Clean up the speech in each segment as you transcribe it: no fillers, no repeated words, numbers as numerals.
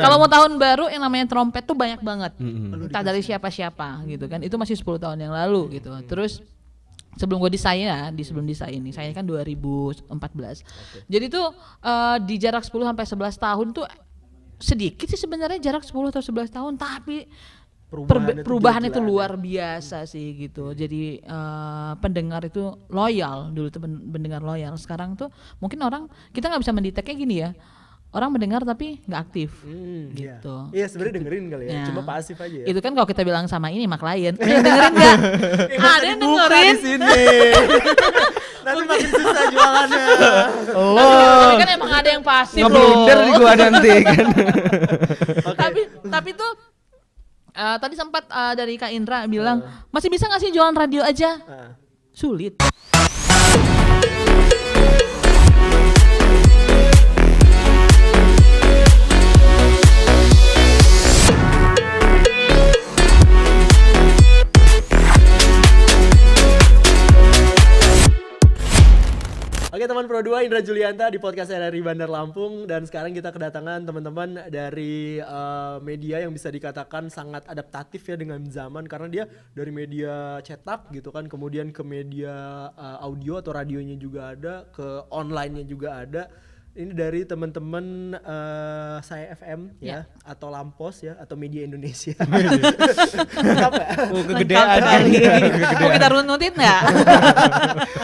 Kalau mau tahun baru yang namanya trompet tuh banyak banget. Entah dari siapa-siapa gitu kan. Itu masih 10 tahun yang lalu gitu. Terus sebelum gue sebelum desain ini, saya kan 2014. Jadi tuh di jarak 10 sampai 11 tahun tuh sedikit sih sebenarnya jarak 10 atau 11 tahun, tapi perubahan itu luar biasa sih gitu. Jadi pendengar itu loyal, dulu tuh pendengar loyal. Sekarang tuh mungkin orang kita nggak bisa mendeteknya gini ya. Orang mendengar tapi nggak aktif gitu. Iya sebenarnya dengerin kali ya, cuma pasif aja ya. Itu kan kalau kita bilang sama ini sama klien, dengerin nggak? Ada yang dengerin di sini. Nanti makin susah jualannya. Tapi kan emang ada yang pasif loh. Ngeblunder di gua nanti kan. Tapi tuh tadi sempat dari Kak Indra bilang masih bisa nggak sih jualan radio aja? Sulit. Oke teman Pro 2, Indra Julianta di podcast RRI Bandar Lampung. Dan sekarang kita kedatangan teman-teman dari media yang bisa dikatakan sangat adaptatif ya dengan zaman. Karena dia dari media cetak gitu kan, kemudian ke media audio atau radionya juga ada, ke online-nya juga ada. Ini dari teman-teman Saya FM ya, atau Lampos ya, atau Media Indonesia. Kegedean. Mau kita runutin nggak?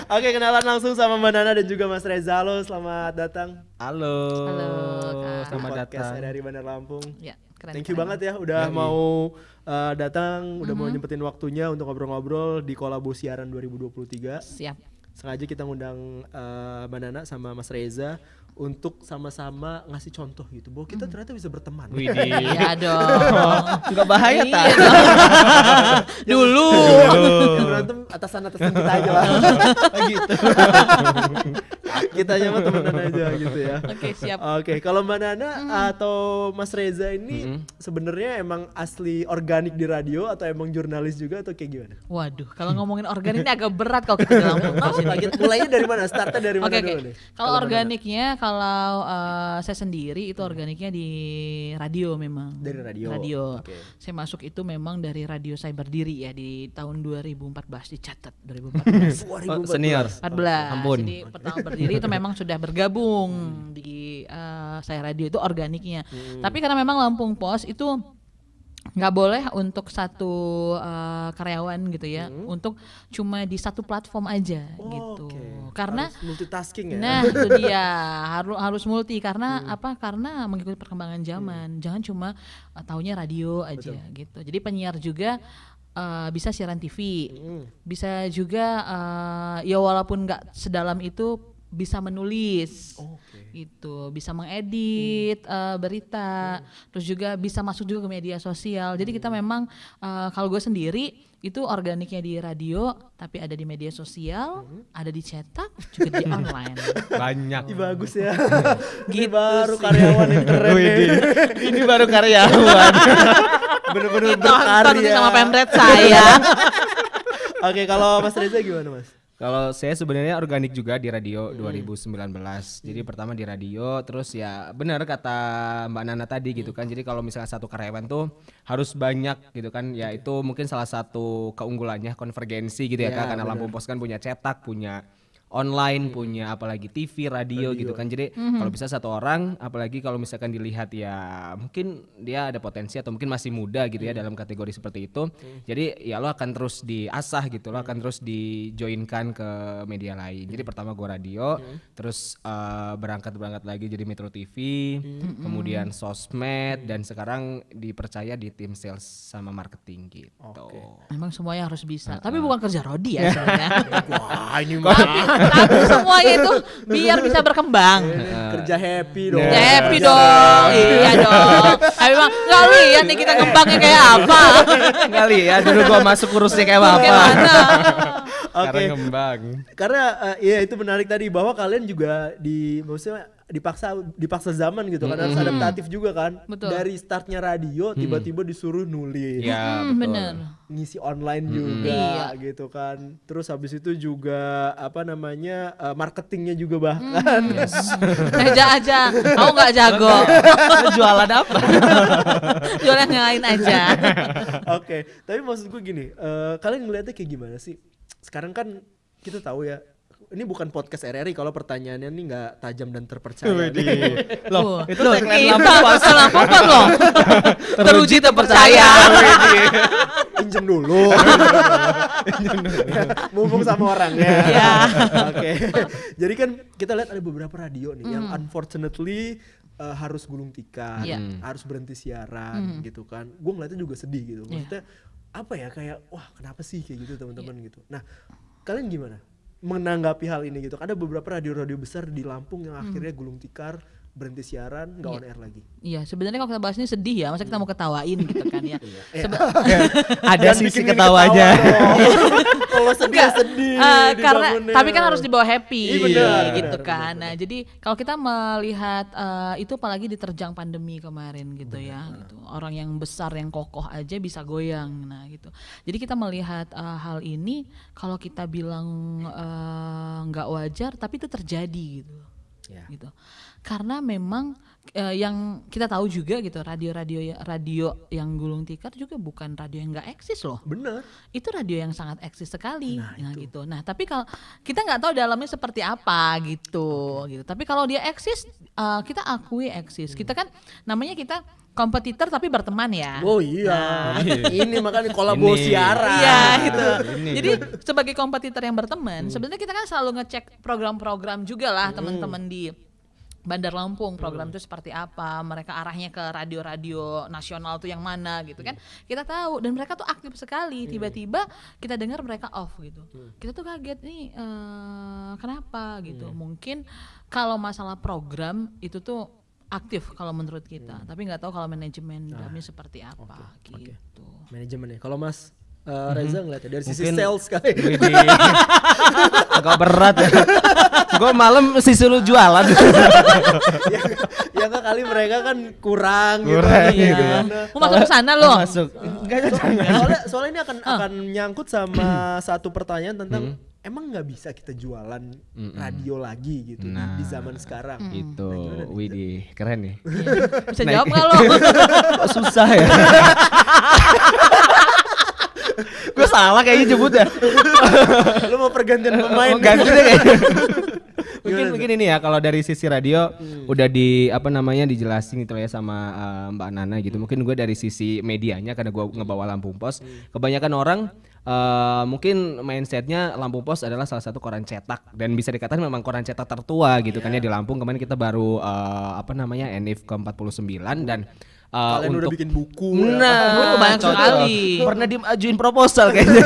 Oke, kenalan langsung sama Mbak Nana dan juga Mas Reza. Halo, selamat datang. Halo. Selamat datang dari Bandar Lampung. Ya, Thank you banget ya udah mau datang, udah mau nyempetin waktunya untuk ngobrol-ngobrol di Kolabo Siaran 2023. Siap. Sengaja kita ngundang Mbak Nana sama Mas Reza untuk sama-sama ngasih contoh gitu bahwa kita ternyata bisa berteman. Widih. Iya dong. Enggak bahaya tak? Dulu. Yang berantem atasan-atasan kita aja lah. Gitu. Kita aja mah temenan aja gitu ya. Oke, siap. Oke, kalau Mbak Nana atau Mas Reza ini sebenarnya emang asli organik di radio atau emang jurnalis juga atau kayak gimana? Waduh, kalau ngomongin organik ini agak berat kalau kita dalam Mulainya dari mana? Startnya dari mana dulu nih? Kalau organiknya, kalau saya sendiri itu organiknya di radio memang. Dari radio. Okay. Saya masuk itu memang dari radio saya berdiri ya di tahun 2014, dicatat 2014. Senior. 14. Ampun. Jadi pertama berdiri itu memang sudah bergabung di saya radio itu organiknya. Tapi karena memang Lampung Pos itu nggak boleh untuk satu karyawan gitu ya, untuk cuma di satu platform aja gitu. Karena harus multitasking ya. Nah itu dia harus multi karena apa? Karena mengikuti perkembangan zaman. Jangan cuma taunya radio aja gitu. Jadi penyiar juga bisa siaran TV, bisa juga ya walaupun nggak sedalam itu bisa menulis. Gitu, bisa mengedit berita, terus juga bisa masuk juga ke media sosial. Jadi kita memang kalau gue sendiri itu organiknya di radio, tapi ada di media sosial, ada di cetak, juga di online. Banyak. Bagus ya. Gitu baru sih. karyawan yang keren nih. Ini baru karyawan. Bener-bener Ditonton berkarya. sama pemret saya. Oke, kalau Mas Reza gimana Mas? Kalau saya sebenarnya organik juga di radio 2019. Jadi pertama di radio, terus ya benar kata Mbak Nana tadi gitu kan. Jadi kalau misalnya satu karyawan tuh harus banyak gitu kan. Ya itu mungkin salah satu keunggulannya konvergensi gitu ya Kak. Karena Lampung Pos kan punya cetak, punya online, punya apalagi TV, radio gitu kan. Jadi kalau bisa satu orang, apalagi kalau misalkan dilihat ya mungkin dia ada potensi atau mungkin masih muda gitu ya dalam kategori seperti itu. Jadi ya lo akan terus diasah gitu, lo akan terus dijoinkan ke media lain. Jadi pertama gue radio, terus berangkat lagi jadi Metro TV, kemudian sosmed, dan sekarang dipercaya di tim sales sama marketing gitu. Memang semuanya harus bisa, tapi bukan kerja Rodi ya sebenarnya. Wah, ini Tapi semuanya itu biar bisa berkembang. kerja happy dong. Ya, happy dong, iya dong. Tapi emang nggak lihat nih kita ngembangnya kayak apa. Nggak lihat dulu gua masuk kurusnya kayak apa. Gimana? Oke. Karena ngembang. Karena ya itu menarik tadi bahwa kalian juga maksudnya dipaksa zaman gitu kan, harus adaptatif juga kan. Betul. Dari startnya radio tiba-tiba disuruh nulis, Ya, betul. Bener. ngisi online juga gitu kan. Terus habis itu juga apa namanya marketingnya juga bahkan. Aja, aku nggak jago. Jualan apa? Jualan yang lain aja. Oke, tapi maksud gue gini, kalian ngeliatnya kayak gimana sih? Sekarang kan kita tahu ya, ini bukan podcast RRI kalau pertanyaannya nih nggak tajam dan terpercaya. Loh, itu Loh, tagline kita Lampung Lampung loh. Teruji terpercaya. Pinjem dulu. Mumpung sama orangnya. Iya. Oke. Jadi kan kita lihat ada beberapa radio nih yang unfortunately harus gulung tikar, Iya. harus berhenti siaran gitu kan. Gue ngeliatnya juga sedih gitu. Maksudnya apa ya, kayak wah kenapa sih kayak gitu teman-teman gitu. Nah, kalian gimana menanggapi hal ini gitu? Ada beberapa radio-radio besar di Lampung yang akhirnya gulung tikar, berhenti siaran, nggak on air lagi. Iya, sebenarnya kalau kita bahas ini sedih ya, masa kita mau ketawain gitu kan ya. ada Jangan sisi bikin ini ketawanya. ketawa dong. Kalau sedih Karena dibangunnya. tapi kan harus dibawa happy Iya, benar, gitu benar, kan. benar. Nah, jadi kalau kita melihat itu apalagi diterjang pandemi kemarin gitu ya, gitu. Orang yang besar yang kokoh aja bisa goyang. Nah, gitu. Jadi kita melihat hal ini kalau kita bilang nggak wajar tapi itu terjadi gitu. Ya. Gitu. Karena memang yang kita tahu juga gitu, radio yang gulung tikar juga bukan radio yang nggak eksis loh. Bener. Itu radio yang sangat eksis sekali. Nah gitu. Nah tapi kalau kita nggak tahu dalamnya seperti apa gitu. Gitu. Tapi kalau dia eksis, kita akui eksis. Kita kan namanya kita kompetitor tapi berteman ya. Oh iya. Ini makanya kolabo Ini. siaran. Iya gitu. Ini. Jadi sebagai kompetitor yang berteman, sebenarnya kita kan selalu ngecek program-program juga lah teman-teman di Bandar Lampung, program itu seperti apa, mereka arahnya ke radio-radio nasional tuh yang mana gitu kan. Kita tahu dan mereka tuh aktif sekali. Tiba-tiba kita dengar mereka off gitu. Kita tuh kaget nih kenapa gitu. Mungkin kalau masalah program itu tuh aktif kalau menurut kita, tapi nggak tahu kalau manajemen dalamnya seperti apa gitu. Manajemennya. Kalau Mas Reza ngeliatnya dari sisi Mungkin- sales kali. Widih. Agak berat ya. Gue malam sisi lu jualan. Ya kan kali mereka kan kurang gitu. Kurang, Iya. gitu ya. Mau masuk ke sana loh. Masuk. Enggak, jangan. Soalnya ini akan nyangkut sama satu pertanyaan tentang emang nggak bisa kita jualan radio lagi gitu di zaman sekarang. Itu, widih, keren nih. Bisa jawab nggak lo? Kok susah ya? Gue salah kayaknya nyebut ya. Lu mau pergantian pemain? Ganti deh kayaknya. mungkin Gimana mungkin ini ya, kalau dari sisi radio udah di apa namanya dijelasin gitu ya sama Mbak Nana gitu. Mungkin gue dari sisi medianya karena gue ngebawa Lampung Pos, kebanyakan orang mungkin mindsetnya Lampung Pos adalah salah satu koran cetak dan bisa dikatakan memang koran cetak tertua gitu kan ya di Lampung. Kemarin kita baru apa namanya Enif ke-49 dan Kalian udah untuk bikin buku. nah, banyak cocok. sekali. Pernah diajuin proposal kayaknya.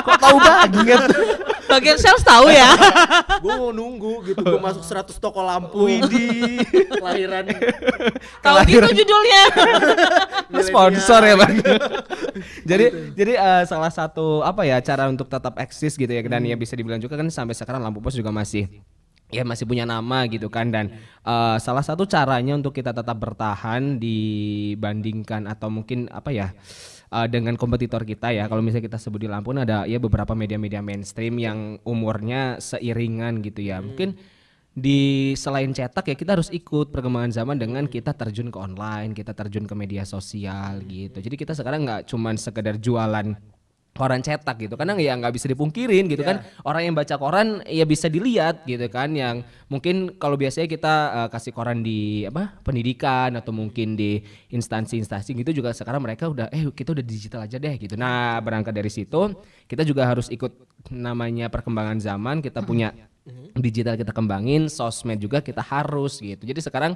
Kok tahu banget? Bagian sales tahu ya. Gue mau nunggu gitu, gue masuk 100 toko lampu. Widih. Kelahiran. Tahu gitu judulnya. Sponsor ya bang. jadi salah satu apa ya cara untuk tetap eksis gitu ya dan ya bisa dibilang juga kan sampai sekarang Lampung Pos juga masih punya nama gitu kan dan salah satu caranya untuk kita tetap bertahan dibandingkan atau mungkin apa ya dengan kompetitor kita ya, kalau misalnya kita sebut di Lampung ada ya beberapa media-media mainstream yang umurnya seiringan gitu ya. Mungkin di selain cetak ya kita harus ikut perkembangan zaman dengan kita terjun ke online, kita terjun ke media sosial gitu. Jadi kita sekarang nggak cuman sekedar jualan koran cetak gitu, karena ya nggak bisa dipungkirin gitu kan, orang yang baca koran ya bisa dilihat gitu kan, yang mungkin kalau biasanya kita kasih koran di apa pendidikan atau mungkin di instansi-instansi gitu juga sekarang mereka udah kita udah digital aja deh gitu. Nah berangkat dari situ kita juga harus ikut namanya perkembangan zaman, kita punya digital kita kembangin, sosmed juga kita harus gitu. Jadi sekarang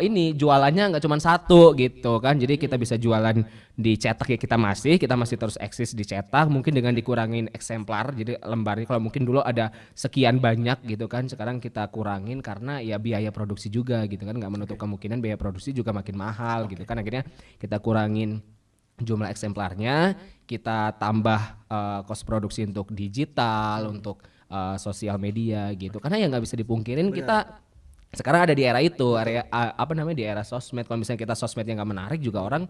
ini jualannya nggak cuma satu gitu kan. Jadi kita bisa jualan di cetak ya kita masih terus eksis di cetak, mungkin dengan dikurangin eksemplar. Jadi lembarnya kalau mungkin dulu ada sekian banyak gitu kan, sekarang kita kurangin karena ya biaya produksi juga gitu kan, nggak menutup kemungkinan biaya produksi juga makin mahal gitu kan. Akhirnya kita kurangin jumlah eksemplarnya, kita tambah kos produksi untuk digital, untuk sosial media gitu, karena ya nggak bisa dipungkirin kita Sekarang ada di era itu, apa namanya, di era sosmed. Kalau misalnya kita sosmednya nggak menarik juga orang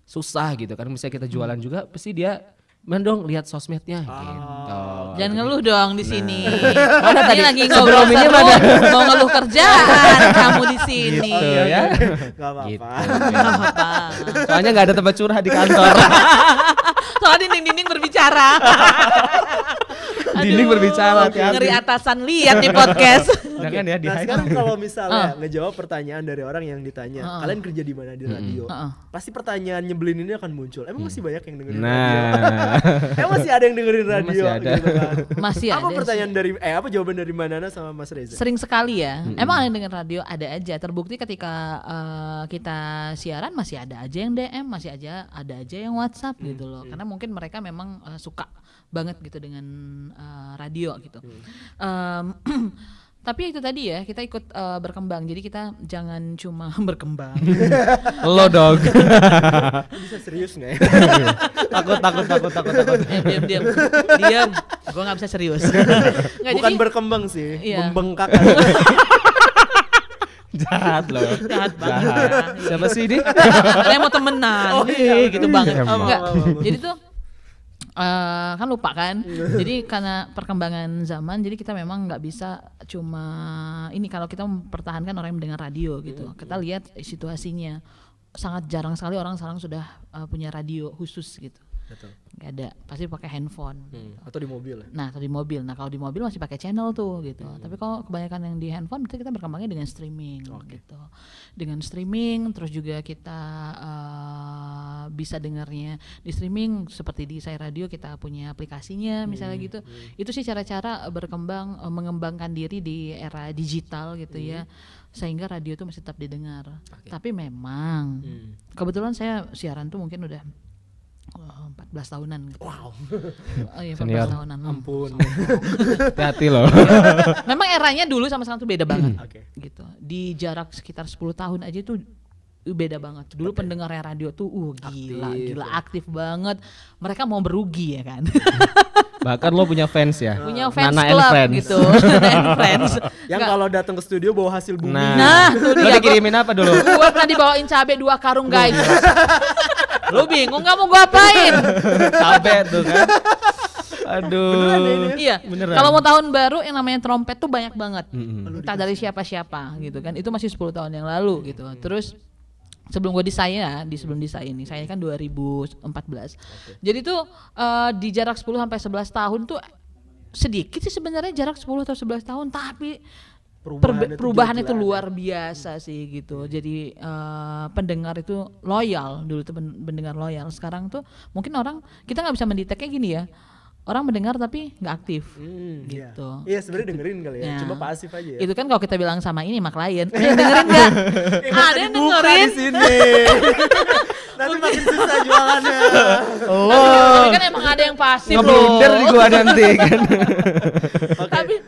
susah gitu kan. Misalnya kita jualan juga pasti dia mendong lihat sosmednya gitu. Jangan ngeluh dong di sini. Mana Ini tadi? lagi ngobrol Sebelum ini seru, mau ngeluh kerjaan kamu di sini. Gitu ya. Gak apa-apa. Gitu. Nggak apa-apa. Soalnya nggak ada tempat curhat di kantor. Soalnya dinding-dinding berbicara. Dinding berbicara, hati-hati. Ngeri atasan lihat di podcast. Jangan ya di Nah hide. sekarang kalau misalnya ngejawab pertanyaan dari orang yang ditanya, kalian kerja di mana di radio? Pasti pertanyaan nyebelin ini akan muncul. Emang masih banyak yang dengerin radio? Nah, Emang masih ada yang dengerin radio? Masih ada. Gitu kan? Masih Apa ada pertanyaan sih. dari apa jawaban dari Manana sama Mas Reza? Sering sekali ya. Emang ada yang denger radio? Ada aja. Terbukti ketika kita siaran masih ada aja yang DM, masih ada aja yang WhatsApp gitu loh. Karena mungkin mereka memang suka banget gitu dengan radio gitu. Tapi itu tadi ya, kita ikut berkembang. Jadi kita jangan cuma berkembang. lo dong. Bisa serius nggak ya? takut. Diam. Gue nggak bisa serius. Nggak, Bukan jadi berkembang sih, Iya. membengkak. Jahat loh. jahat banget. Siapa sih ini? Ada yang mau temenan. Oh, iya. Gitu banget. Emang. Enggak. Jadi tuh kan lupa kan. Jadi karena perkembangan zaman, jadi kita memang nggak bisa cuma ini, kalau kita mempertahankan orang yang mendengar radio gitu. Kita lihat situasinya. Sangat jarang sekali orang sekarang sudah punya radio khusus gitu. Betul. Nggak ada, pasti pakai handphone. Atau di mobil ya? Nah, atau di mobil. Nah, kalau di mobil masih pakai channel tuh gitu. Tapi kalau kebanyakan yang di handphone, berarti kita berkembangnya dengan streaming gitu. Dengan streaming, terus juga kita bisa dengarnya di streaming seperti di Saya Radio, kita punya aplikasinya misalnya gitu. Itu sih cara-cara berkembang, mengembangkan diri di era digital gitu ya. Sehingga radio itu masih tetap didengar. Tapi memang kebetulan saya siaran tuh mungkin udah 14 tahunan gitu. Wow. Oh iya, 14 Senior. tahunan. Ampun. Hati-hati loh. Memang eranya dulu sama sekarang tuh beda banget. Oke. Gitu. Di jarak sekitar 10 tahun aja tuh beda banget. Dulu pendengarnya radio tuh gila aktif banget. Mereka mau berugi ya kan. Bahkan lo punya fans ya? Punya fans Nana and club Friends. gitu. Nana and Friends. Yang Nggak, kalau datang ke studio bawa hasil bumi. Nah, tuh lo dia. dikirimin apa dulu? Gua pernah dibawain cabe 2 karung guys. Lu bingung nggak mau gua apain? Cabe tuh kan. Aduh. Iya. Beneran. Kalau mau tahun baru yang namanya trompet tuh banyak banget. Mm-mm. Entah dari siapa-siapa gitu kan. Itu masih 10 tahun yang lalu gitu. Terus sebelum gue sebelum di saya ini, saya kan 2014. Jadi tuh di jarak 10 sampai 11 tahun tuh sedikit sih sebenarnya, jarak 10 atau 11 tahun, tapi perubahan itu luar biasa sih gitu. Jadi pendengar itu loyal, dulu tuh pendengar loyal. Sekarang tuh mungkin orang, kita nggak bisa mendeteknya gini ya. Orang mendengar tapi nggak aktif gitu. Iya sebenarnya dengerin kali ya, Ya. cuma pasif aja ya. Itu kan kalau kita bilang sama ini mak klien, ada yang dengerin nggak? Ada yang Dibuka dengerin. di sini. Nanti makin susah jualannya. Tapi kan emang ada yang pasif loh. Ngeblunder di gua nanti kan.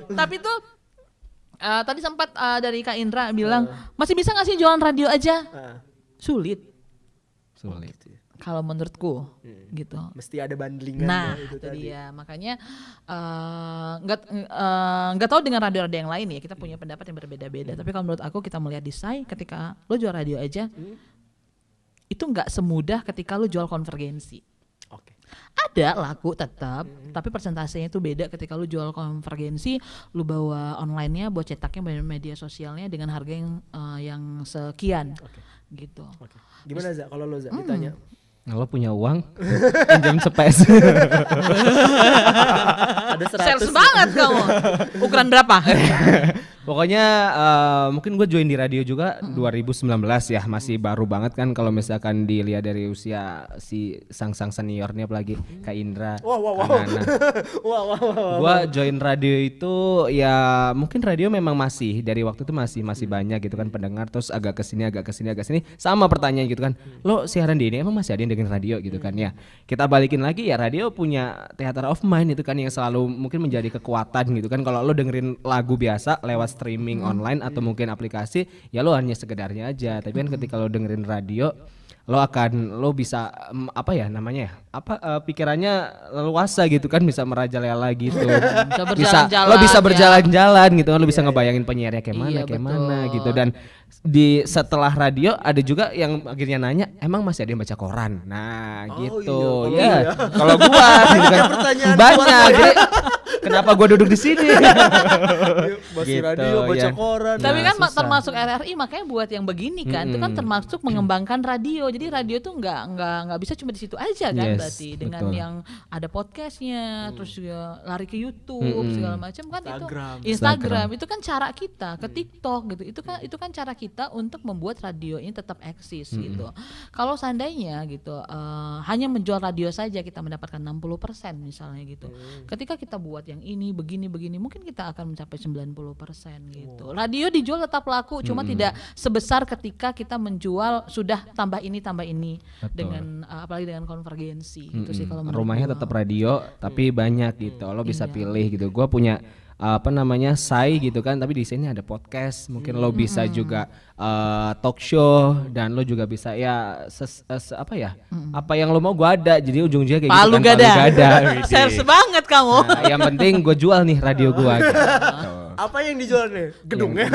Tapi tuh tadi sempat dari Kak Indra bilang masih bisa nggak sih jualan radio aja? Sulit Sulit. kalau menurutku gitu. Mesti ada bandlingan. Nah itu dia, makanya nggak tahu dengan radio-radio yang lain ya, kita punya pendapat yang berbeda-beda. Tapi kalau menurut aku, kita melihat desain ketika lo jual radio aja itu nggak semudah ketika lo jual konvergensi. Oke. Ada laku tetap, tapi persentasenya itu beda ketika lu jual konvergensi, lu bawa online-nya, buat cetaknya, media sosialnya dengan harga yang sekian, gitu. Oke. Gimana Za? Kalau lo Za ditanya? Kalau punya uang, pinjam cepes. Ada 100. Sales banget kamu. Ukuran berapa? Pokoknya mungkin gue join di radio juga 2019 ya, masih baru banget kan kalau misalkan dilihat dari usia si sang seniornya, apalagi Kak Indra. Wow. Kak Nana. Wow. Gue join radio itu ya mungkin radio memang masih dari waktu itu masih banyak gitu kan pendengar, terus agak kesini sama pertanyaan gitu kan, lo siaran di ini emang masih ada yang dengerin radio gitu kan ya. Kita balikin lagi ya, radio punya theater of mind itu kan yang selalu mungkin menjadi kekuatan gitu kan. Kalau lo dengerin lagu biasa lewat streaming online atau mungkin aplikasi, ya lo hanya sekedarnya aja. Tapi kan ketika lo dengerin radio, lo bisa apa ya namanya ya, pikirannya leluasa gitu kan, bisa merajalela gitu. Lo bisa berjalan-jalan gitu kan, lo bisa ngebayangin penyiarnya kayak mana gitu. Dan di setelah radio ada juga yang akhirnya nanya, emang masih ada yang baca koran? Nah gitu ya. Kalau gua gitu kan banyak. Jadi, kenapa gua duduk di sini? Masih radio, baca koran. Tapi kan termasuk RRI, makanya buat yang begini kan, itu kan termasuk mengembangkan radio. Jadi radio tuh nggak bisa cuma di situ aja kan, berarti dengan yang ada podcastnya, terus juga lari ke YouTube segala macam kan, Instagram itu kan cara kita ke TikTok gitu. Itu kan cara kita untuk membuat radio ini tetap eksis gitu. Kalau seandainya gitu hanya menjual radio saja kita mendapatkan 60% misalnya gitu. Ketika kita buat yang ini begini mungkin kita akan mencapai 90% gitu. Radio dijual tetap laku, cuma tidak sebesar ketika kita menjual sudah tambah ini Betul. dengan apalagi dengan konvergensi gitu sih kalau rumahnya tetap radio tapi banyak gitu. Lo bisa pilih gitu. Gua punya say gitu kan, tapi di sini ada podcast, mungkin lo bisa juga talk show, dan lo juga bisa ya apa yang lo mau gua ada, jadi ujung-ujungnya kayak Palu gitu kan, gada. Palu gada. Sales banget kamu. Nah, yang penting gue jual nih radio gua gitu. Apa yang dijual nih? Gedungnya.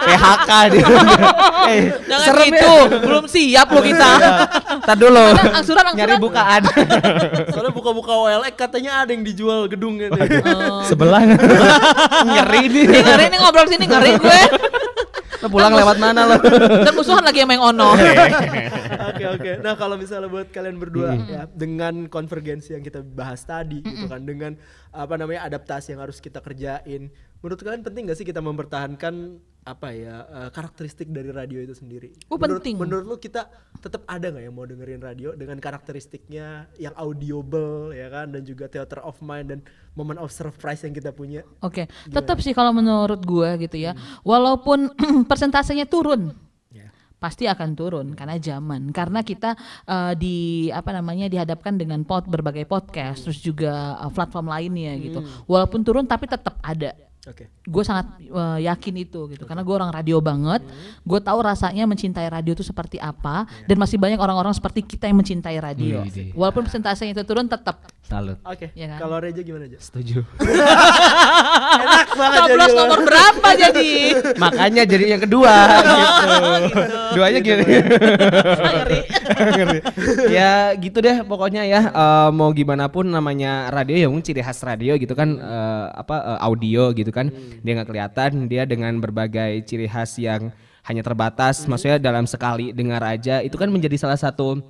PHK dia. Jangan gitu, belum siap lo kita. Ntar dulu. Angsuran. Nyari bukaan. Soalnya buka-buka OLX katanya ada yang dijual gedungnya nih. Sebelah. Ngeri nih. Ngeri nih ngobrol sini, ngeri gue. Lo pulang lewat mana lo? Dan musuhan lagi sama yang ono. Oke. Nah kalau misalnya buat kalian berdua ya, dengan konvergensi yang kita bahas tadi gitu kan, dengan adaptasi yang harus kita kerjain, menurut kalian penting gak sih kita mempertahankan karakteristik dari radio itu sendiri? Penting. Menurut lu kita tetap ada nggak yang mau dengerin radio dengan karakteristiknya yang audible ya kan, dan juga theater of mind dan moment of surprise yang kita punya? Oke. Tetap sih kalau menurut gua gitu ya, walaupun persentasenya turun, pasti akan turun karena karena kita dihadapkan dengan berbagai podcast, terus juga platform lainnya gitu. Walaupun turun tapi tetap ada. Gue sangat yakin itu gitu, karena gue orang radio banget. Gue tahu rasanya mencintai radio itu seperti apa, dan masih banyak orang-orang seperti kita yang mencintai radio. Walaupun persentasenya itu turun, tetap. Salut. Ya kan? Kalau Reja gimana aja? Setuju. Enak banget. Coblos nomor berapa jadi? Makanya jadi yang kedua gitu. Duanya gini. Ya gitu deh pokoknya ya. Mau gimana pun namanya radio ya, mungkin ciri khas radio gitu kan, audio gitu kan. Dia nggak kelihatan, dia dengan berbagai ciri khas yang hanya terbatas, maksudnya dalam sekali dengar aja itu kan menjadi salah satu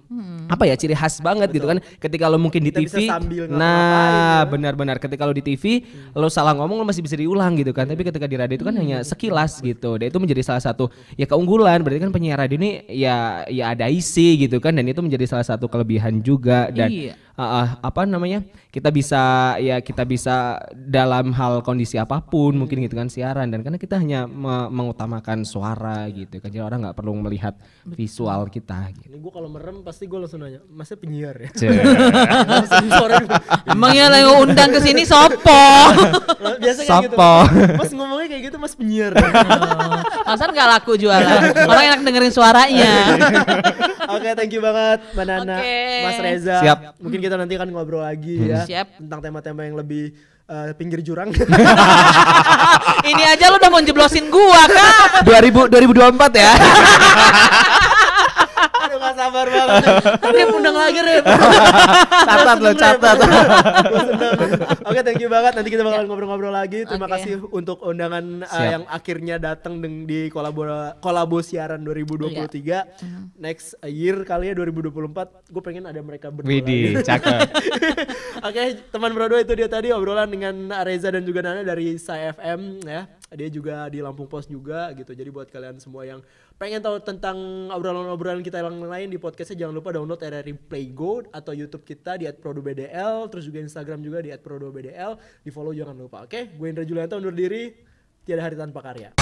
ciri khas banget. Betul. Gitu kan. Ketika lo mungkin di TV, nah benar-benar ketika lo di TV lo salah ngomong lo masih bisa diulang gitu kan, tapi ketika di radio itu kan hanya sekilas gitu. Dan itu menjadi salah satu ya keunggulan, berarti kan penyiar radio ini ya ada isi gitu kan, dan itu menjadi salah satu kelebihan juga. Dan kita bisa dalam hal kondisi apapun mungkin gitu kan siaran, dan karena kita hanya mengutamakan suara gitu kan, jadi orang nggak perlu melihat visual kita gitu. Ini gue kalau merem pasti gue langsung nanya, masnya penyiar ya? Emangnya yang undang ke sini sopo? Biasa kayak gitu. Mas ngomongnya kayak gitu, mas penyiar. Masa nggak laku jualan? Orang enak dengerin suaranya. Oke, thank you banget Mbak Nana, Mas Reza. Siap. Mungkin kita nanti akan ngobrol lagi ya. Siap. Tentang tema-tema yang lebih pinggir jurang. Ini aja lu udah mau jeblosin gua kan? 2024 ya. Aduh gak sabar banget. Rip undang lagi Rip. Catat. Oke, thank you banget. Nanti kita bakalan ngobrol-ngobrol lagi. Terima kasih untuk undangan yang akhirnya datang di kolabo siaran 2023. Next year kali ya 2024. Gue pengen ada mereka berdua. Widih, cakep. Oke, teman berdua itu dia tadi obrolan dengan Reza dan juga Nana dari Sai FM ya. Dia juga di Lampung Post juga gitu. Jadi buat kalian semua yang pengen tahu tentang obrolan-obrolan kita yang lain di podcastnya, jangan lupa download RRI Play Go atau YouTube kita di @prodo_bdl, terus juga Instagram juga di @prodo_bdl, di follow jangan lupa. Oke, gue Indra Julianto undur diri, tiada hari tanpa karya.